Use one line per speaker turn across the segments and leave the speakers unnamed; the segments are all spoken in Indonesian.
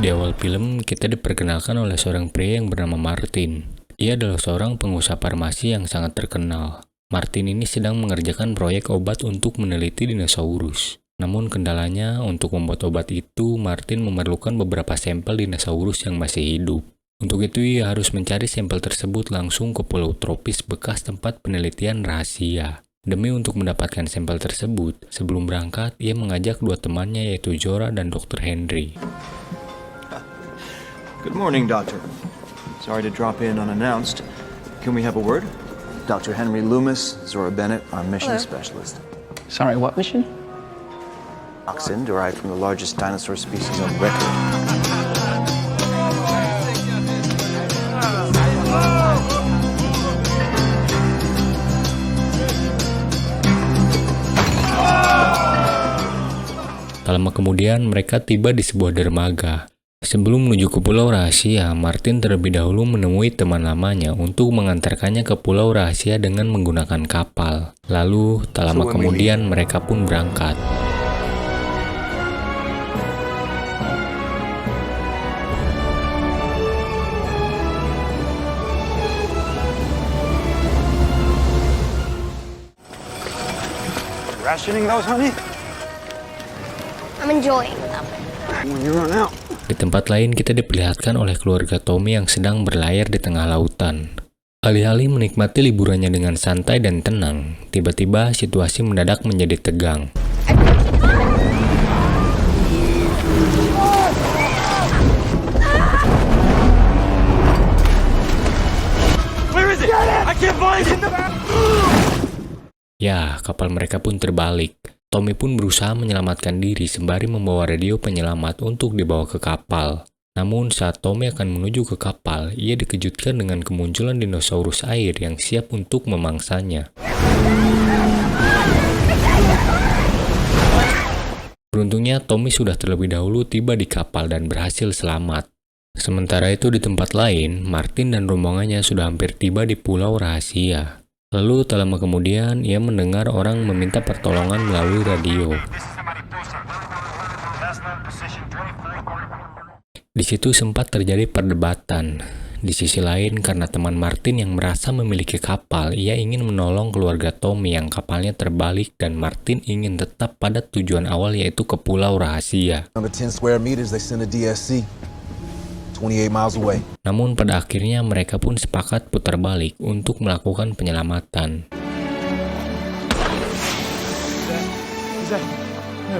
Di awal film, kita diperkenalkan oleh seorang pria yang bernama Martin. Ia adalah seorang pengusaha farmasi yang sangat terkenal. Martin ini sedang mengerjakan proyek obat untuk meneliti dinosaurus. Namun kendalanya, untuk membuat obat itu, Martin memerlukan beberapa sampel dinosaurus yang masih hidup. Untuk itu, ia harus mencari sampel tersebut langsung ke pulau tropis bekas tempat penelitian rahasia. Demi untuk mendapatkan sampel tersebut, sebelum berangkat, ia mengajak dua temannya yaitu Zora dan Dr. Henry.
Good morning, Doctor. Sorry to drop in unannounced. Can we have a word? Dr. Henry Loomis, Zora Bennett, our mission specialist.
Sorry, what mission?
Toxin derived from the largest dinosaur species on record.
Tak lama kemudian, mereka tiba di sebuah dermaga. Sebelum menuju ke pulau rahasia, Martin terlebih dahulu menemui teman lamanya untuk mengantarkannya ke pulau rahasia dengan menggunakan kapal. Lalu, tak lama kemudian mereka pun berangkat.
Rationing those, honey?
I'm enjoying them.
When you run out.
Di tempat lain, kita diperlihatkan oleh keluarga Tommy yang sedang berlayar di tengah lautan. Alih-alih menikmati liburannya dengan santai dan tenang, tiba-tiba situasi mendadak menjadi tegang.
Where is it? I can't find it!
Ya, kapal mereka pun terbalik. Tommy pun berusaha menyelamatkan diri sembari membawa radio penyelamat untuk dibawa ke kapal. Namun saat Tommy akan menuju ke kapal, ia dikejutkan dengan kemunculan dinosaurus air yang siap untuk memangsanya. Beruntungnya Tommy sudah terlebih dahulu tiba di kapal dan berhasil selamat. Sementara itu di tempat lain, Martin dan rombongannya sudah hampir tiba di pulau rahasia. Lalu tak lama kemudian, ia mendengar orang meminta pertolongan melalui radio. Di situ sempat terjadi perdebatan. Di sisi lain, karena teman Martin yang merasa memiliki kapal, ia ingin menolong keluarga Tommy yang kapalnya terbalik dan Martin ingin tetap pada tujuan awal yaitu ke pulau rahasia.
Under 10 square meters, they send a DSC. 28 miles away.
Namun pada akhirnya mereka pun sepakat putar balik untuk melakukan penyelamatan.
Oh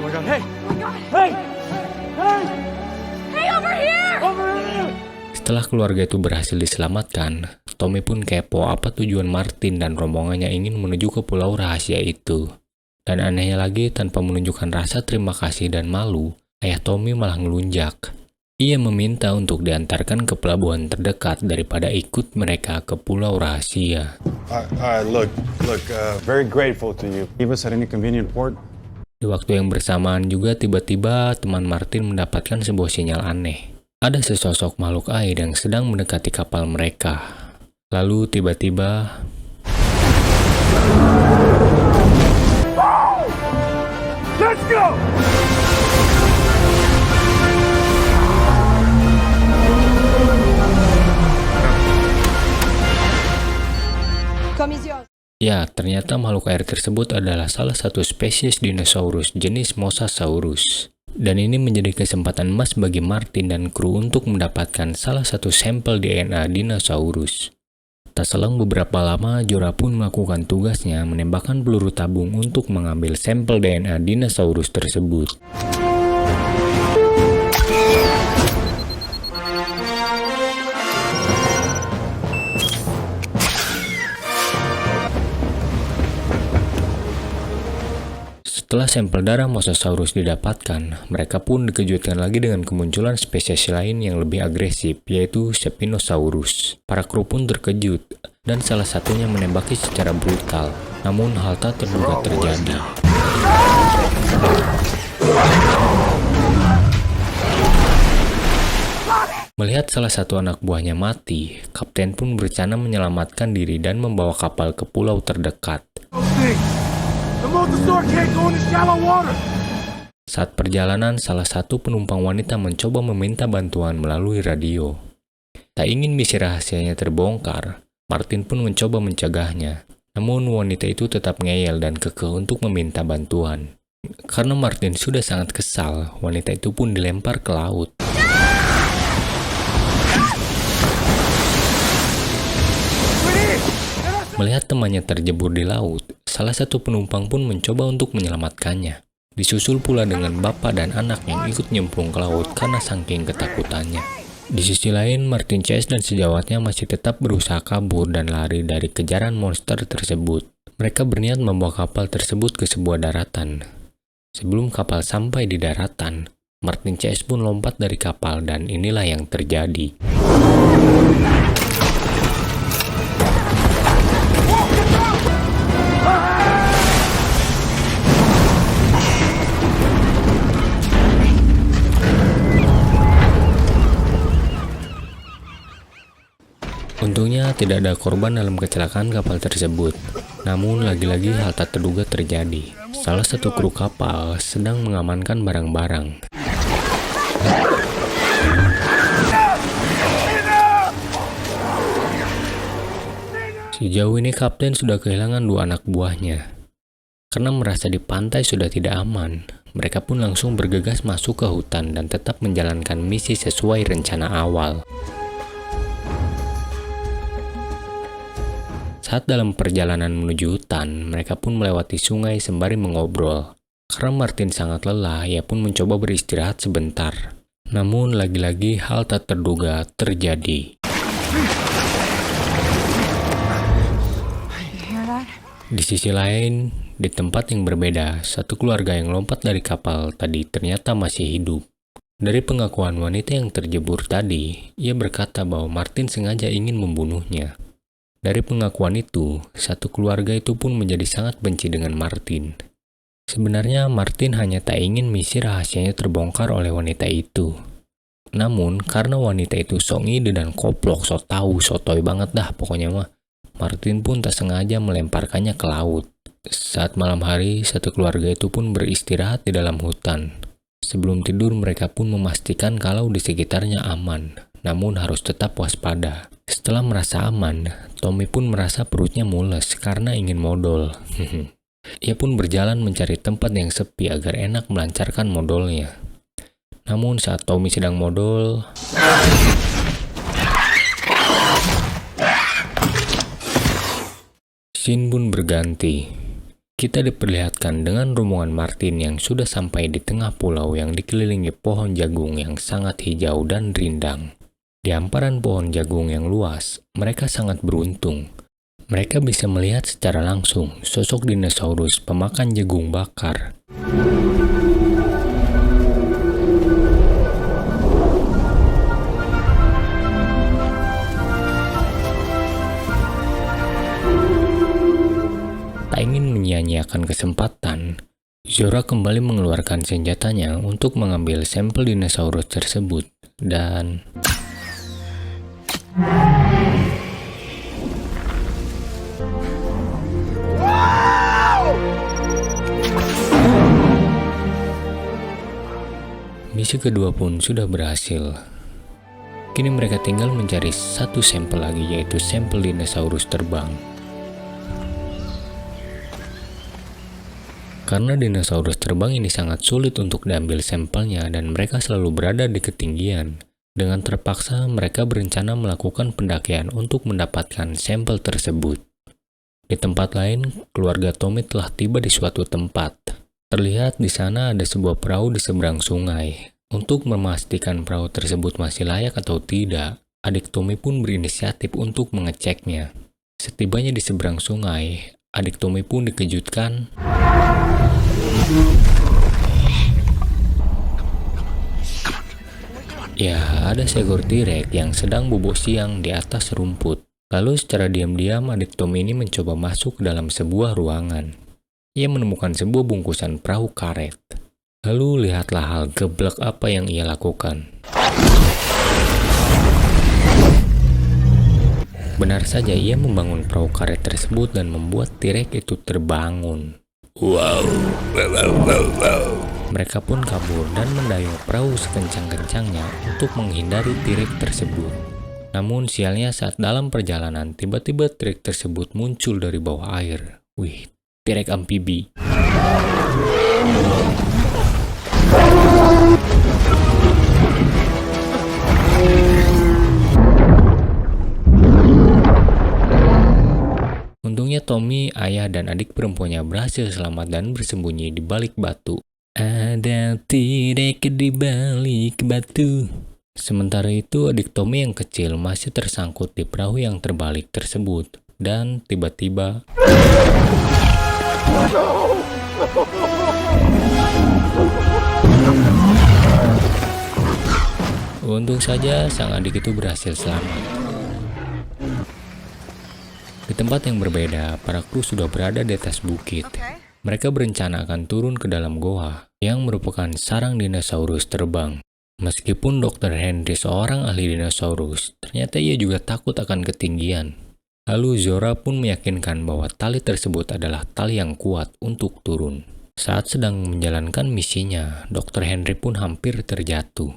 my God, hey! Hey! Hey!
Hey, over here!
Setelah keluarga itu berhasil diselamatkan, Tommy pun kepo apa tujuan Martin dan rombongannya ingin menuju ke pulau rahasia itu. Dan anehnya lagi, tanpa menunjukkan rasa terima kasih dan malu, ayah Tommy malah ngelunjak. Ia meminta untuk diantarkan ke pelabuhan terdekat daripada ikut mereka ke pulau rahasia.
Look, very grateful to you. Give us at any convenient port.
Di waktu yang bersamaan juga tiba-tiba teman Martin mendapatkan sebuah sinyal aneh. Ada sesosok makhluk air yang sedang mendekati kapal mereka. Lalu tiba-tiba...
Let's go!
Ya, ternyata makhluk air tersebut adalah salah satu spesies dinosaurus jenis Mosasaurus. Dan ini menjadi kesempatan emas bagi Martin dan kru untuk mendapatkan salah satu sampel DNA dinosaurus. Tak selang beberapa lama, Zora pun melakukan tugasnya menembakkan peluru tabung untuk mengambil sampel DNA dinosaurus tersebut. Setelah sampel darah Mosasaurus didapatkan, mereka pun dikejutkan lagi dengan kemunculan spesies lain yang lebih agresif, yaitu Spinosaurus. Para kru pun terkejut, dan salah satunya menembaki secara brutal. Namun hal tak terduga terjadi. Melihat salah satu anak buahnya mati, kapten pun berencana menyelamatkan diri dan membawa kapal ke pulau terdekat.
The Mosasaur can't go into shallow water!
Saat perjalanan, salah satu penumpang wanita mencoba meminta bantuan melalui radio. Tak ingin misi rahasianya terbongkar, Martin pun mencoba mencegahnya. Namun wanita itu tetap ngeyel dan kekeh untuk meminta bantuan. Karena Martin sudah sangat kesal, wanita itu pun dilempar ke laut. Melihat temannya terjebur di laut, salah satu penumpang pun mencoba untuk menyelamatkannya. Disusul pula dengan bapak dan anak yang ikut nyemplung ke laut karena saking ketakutannya. Di sisi lain, Martin Chase dan sejawatnya masih tetap berusaha kabur dan lari dari kejaran monster tersebut. Mereka berniat membawa kapal tersebut ke sebuah daratan. Sebelum kapal sampai di daratan, Martin Chase pun lompat dari kapal dan inilah yang terjadi. Untungnya tidak ada korban dalam kecelakaan kapal tersebut. Namun lagi-lagi hal tak terduga terjadi. Salah satu kru kapal sedang mengamankan barang-barang. Sejauh ini kapten sudah kehilangan 2 anak buahnya. Karena merasa di pantai sudah tidak aman, mereka pun langsung bergegas masuk ke hutan dan tetap menjalankan misi sesuai rencana awal. Saat dalam perjalanan menuju hutan, mereka pun melewati sungai sembari mengobrol. Karena Martin sangat lelah, ia pun mencoba beristirahat sebentar. Namun lagi-lagi hal tak terduga terjadi. Di sisi lain, di tempat yang berbeda, satu keluarga yang lompat dari kapal tadi ternyata masih hidup. Dari pengakuan wanita yang terjebur tadi, ia berkata bahwa Martin sengaja ingin membunuhnya. Dari pengakuan itu, satu keluarga itu pun menjadi sangat benci dengan Martin. Sebenarnya Martin hanya tak ingin misi rahasianya terbongkar oleh wanita itu. Namun, karena wanita itu sok ide dan koplok, sok tahu, sotoy banget dah pokoknya mah, Martin pun tak sengaja melemparkannya ke laut. Saat malam hari, satu keluarga itu pun beristirahat di dalam hutan. Sebelum tidur, mereka pun memastikan kalau di sekitarnya aman, namun harus tetap waspada. Setelah merasa aman, Tommy pun merasa perutnya mules karena ingin modal. Ia pun berjalan mencari tempat yang sepi agar enak melancarkan modalnya. Namun saat Tommy sedang modal, scene pun berganti. Kita diperlihatkan dengan rombongan Martin yang sudah sampai di tengah pulau yang dikelilingi pohon jagung yang sangat hijau dan rindang. Di hamparan pohon jagung yang luas, mereka sangat beruntung. Mereka bisa melihat secara langsung sosok dinosaurus pemakan jagung bakar. Tak ingin menyia-nyiakan kesempatan, Zora kembali mengeluarkan senjatanya untuk mengambil sampel dinosaurus tersebut dan misi kedua pun sudah berhasil. Kini mereka tinggal mencari satu sampel lagi, yaitu sampel dinosaurus terbang. Karena dinosaurus terbang ini sangat sulit untuk diambil sampelnya dan mereka selalu berada di ketinggian. Dengan terpaksa, mereka berencana melakukan pendakian untuk mendapatkan sampel tersebut. Di tempat lain, keluarga Tommy telah tiba di suatu tempat. Terlihat di sana ada sebuah perahu di seberang sungai. Untuk memastikan perahu tersebut masih layak atau tidak, adik Tommy pun berinisiatif untuk mengeceknya. Setibanya di seberang sungai, adik Tommy pun dikejutkan ya, ada seekor T-Rex yang sedang bobo siang di atas rumput. Lalu secara diam-diam adik Tommy ini mencoba masuk ke dalam sebuah ruangan. Ia menemukan sebuah bungkusan perahu karet. Lalu lihatlah hal geblek apa yang ia lakukan. Benar saja, ia membangun perahu karet tersebut dan membuat T-Rex itu terbangun. Wow. Mereka pun kabur dan mendayung perahu sekencang-kencangnya untuk menghindari T-Rex tersebut. Namun sialnya saat dalam perjalanan tiba-tiba T-Rex tersebut muncul dari bawah air. Wih, T-Rex amfibi. Untungnya Tommy, ayah dan adik perempuannya berhasil selamat dan bersembunyi di balik batu. Ada T-Rex di balik batu. Sementara itu adik Tommy yang kecil masih tersangkut di perahu yang terbalik tersebut. Dan tiba-tiba untung saja sang adik itu berhasil selamat. Di tempat yang berbeda, para kru sudah berada di atas bukit. Mereka berencana akan turun ke dalam goa yang merupakan sarang dinosaurus terbang. Meskipun Dr. Henry seorang ahli dinosaurus, ternyata ia juga takut akan ketinggian. Lalu Zora pun meyakinkan bahwa tali tersebut adalah tali yang kuat untuk turun. Saat sedang menjalankan misinya, Dr. Henry pun hampir terjatuh.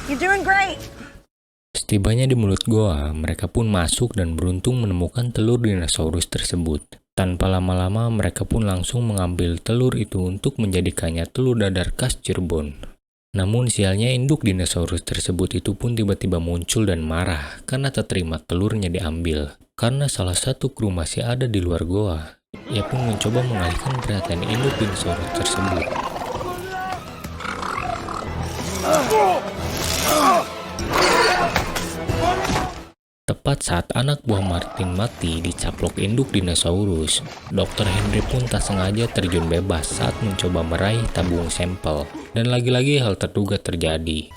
You're doing great.
Setibanya di mulut goa, mereka pun masuk dan beruntung menemukan telur dinosaurus tersebut. Tanpa lama-lama, mereka pun langsung mengambil telur itu untuk menjadikannya telur dadar khas Cirebon. Namun sialnya induk dinosaurus tersebut itu pun tiba-tiba muncul dan marah karena tak terima telurnya diambil. Karena salah satu kru masih ada di luar goa, ia pun mencoba mengalihkan perhatian induk dinosaurus tersebut. Tepat saat anak buah Martin mati dicaplok induk dinosaurus, Dr. Henry pun tak sengaja terjun bebas saat mencoba meraih tabung sampel. Dan lagi-lagi hal terduga terjadi.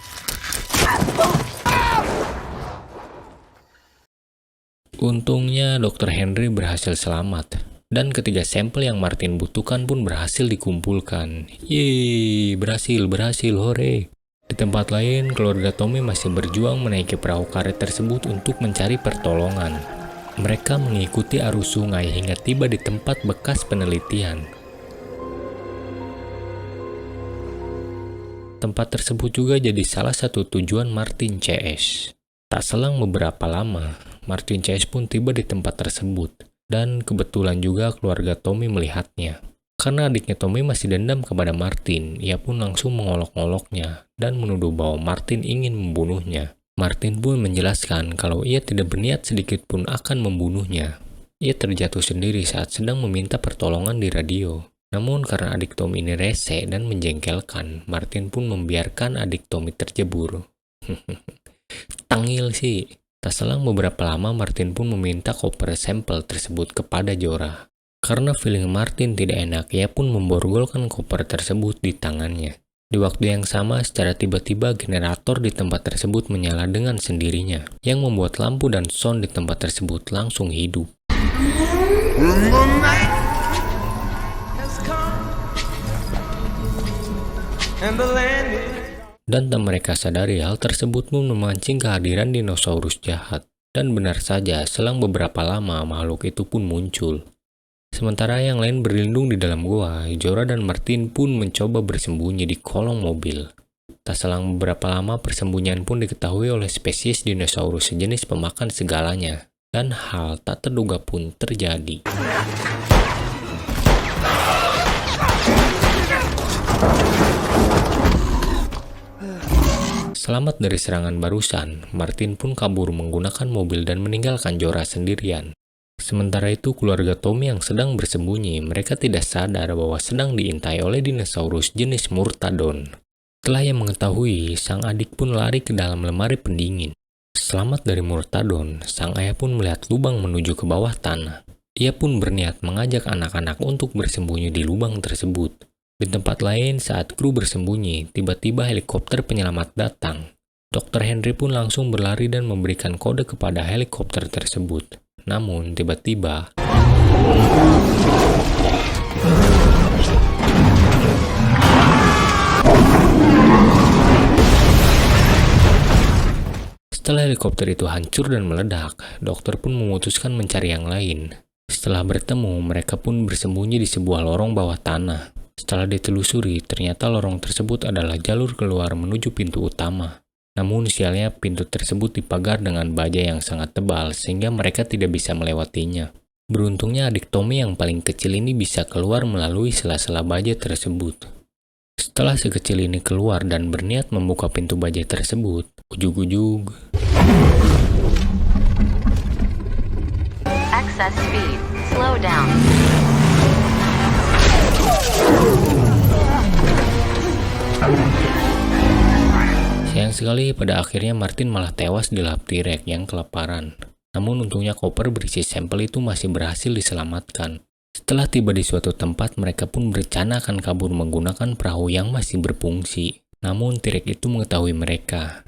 Untungnya Dr. Henry berhasil selamat. Dan ketiga sampel yang Martin butuhkan pun berhasil dikumpulkan. Yeay, berhasil, hore! Di tempat lain, keluarga Tommy masih berjuang menaiki perahu karet tersebut untuk mencari pertolongan. Mereka mengikuti arus sungai hingga tiba di tempat bekas penelitian. Tempat tersebut juga jadi salah satu tujuan Martin CS. Tak selang beberapa lama, Martin CS pun tiba di tempat tersebut. Dan kebetulan juga keluarga Tommy melihatnya. Karena adiknya Tommy masih dendam kepada Martin, ia pun langsung mengolok-oloknya dan menuduh bahwa Martin ingin membunuhnya. Martin pun menjelaskan kalau ia tidak berniat sedikit pun akan membunuhnya. Ia terjatuh sendiri saat sedang meminta pertolongan di radio. Namun karena adik Tommy ini rese dan menjengkelkan, Martin pun membiarkan adik Tommy terjebur. Tangil sih. Tak selang beberapa lama, Martin pun meminta koper sampel tersebut kepada Zora. Karena feeling Martin tidak enak, ia pun memborgolkan koper tersebut di tangannya. Di waktu yang sama, secara tiba-tiba generator di tempat tersebut menyala dengan sendirinya, yang membuat lampu dan sound di tempat tersebut langsung hidup. Dan tak mereka sadari, hal tersebut pun memancing kehadiran dinosaurus jahat. Dan benar saja, selang beberapa lama makhluk itu pun muncul. Sementara yang lain berlindung di dalam goa, Zora dan Martin pun mencoba bersembunyi di kolong mobil. Tak selang beberapa lama, persembunyian pun diketahui oleh spesies dinosaurus sejenis pemakan segalanya. Dan hal tak terduga pun terjadi. Selamat dari serangan barusan, Martin pun kabur menggunakan mobil dan meninggalkan Zora sendirian. Sementara itu keluarga Tommy yang sedang bersembunyi, mereka tidak sadar bahwa sedang diintai oleh dinosaurus jenis Murtadon. Setelah ia mengetahui, sang adik pun lari ke dalam lemari pendingin. Selamat dari Murtadon, sang ayah pun melihat lubang menuju ke bawah tanah. Ia pun berniat mengajak anak-anak untuk bersembunyi di lubang tersebut. Di tempat lain, saat kru bersembunyi, tiba-tiba helikopter penyelamat datang. Dr. Henry pun langsung berlari dan memberikan kode kepada helikopter tersebut. Namun, tiba-tiba setelah helikopter itu hancur dan meledak, dokter pun memutuskan mencari yang lain. Setelah bertemu, mereka pun bersembunyi di sebuah lorong bawah tanah. Setelah ditelusuri, ternyata lorong tersebut adalah jalur keluar menuju pintu utama. Namun sialnya pintu tersebut dipagar dengan baja yang sangat tebal sehingga mereka tidak bisa melewatinya. Beruntungnya adik Tommy yang paling kecil ini bisa keluar melalui sela-sela baja tersebut. Setelah si kecil ini keluar dan berniat membuka pintu baja tersebut, ujug-ujug.
Excess speed. Slow down.
Sayang sekali pada akhirnya Martin malah tewas di lap T-Rex yang kelaparan. Namun untungnya koper berisi sampel itu masih berhasil diselamatkan. Setelah tiba di suatu tempat, mereka pun berencana akan kabur menggunakan perahu yang masih berfungsi. Namun T-Rex itu mengetahui mereka.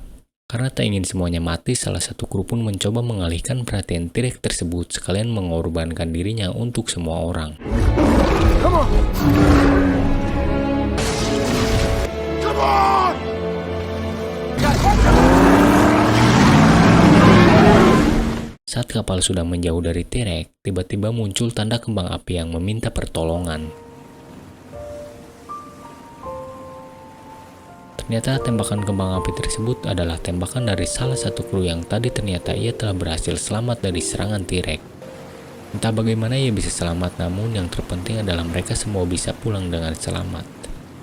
Karena tak ingin semuanya mati, salah satu kru pun mencoba mengalihkan perhatian T-Rex tersebut sekalian mengorbankan dirinya untuk semua orang. Saat kapal sudah menjauh dari T-Rex, tiba-tiba muncul tanda kembang api yang meminta pertolongan. Ternyata tembakan kembang api tersebut adalah tembakan dari salah satu kru yang tadi ternyata ia telah berhasil selamat dari serangan T-Rex. Entah bagaimana ia bisa selamat, namun yang terpenting adalah mereka semua bisa pulang dengan selamat.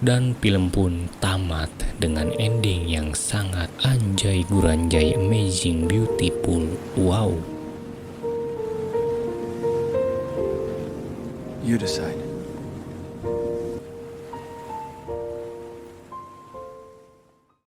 Dan film pun tamat dengan ending yang sangat anjay guranjay, amazing, beautiful, wow.
You decide.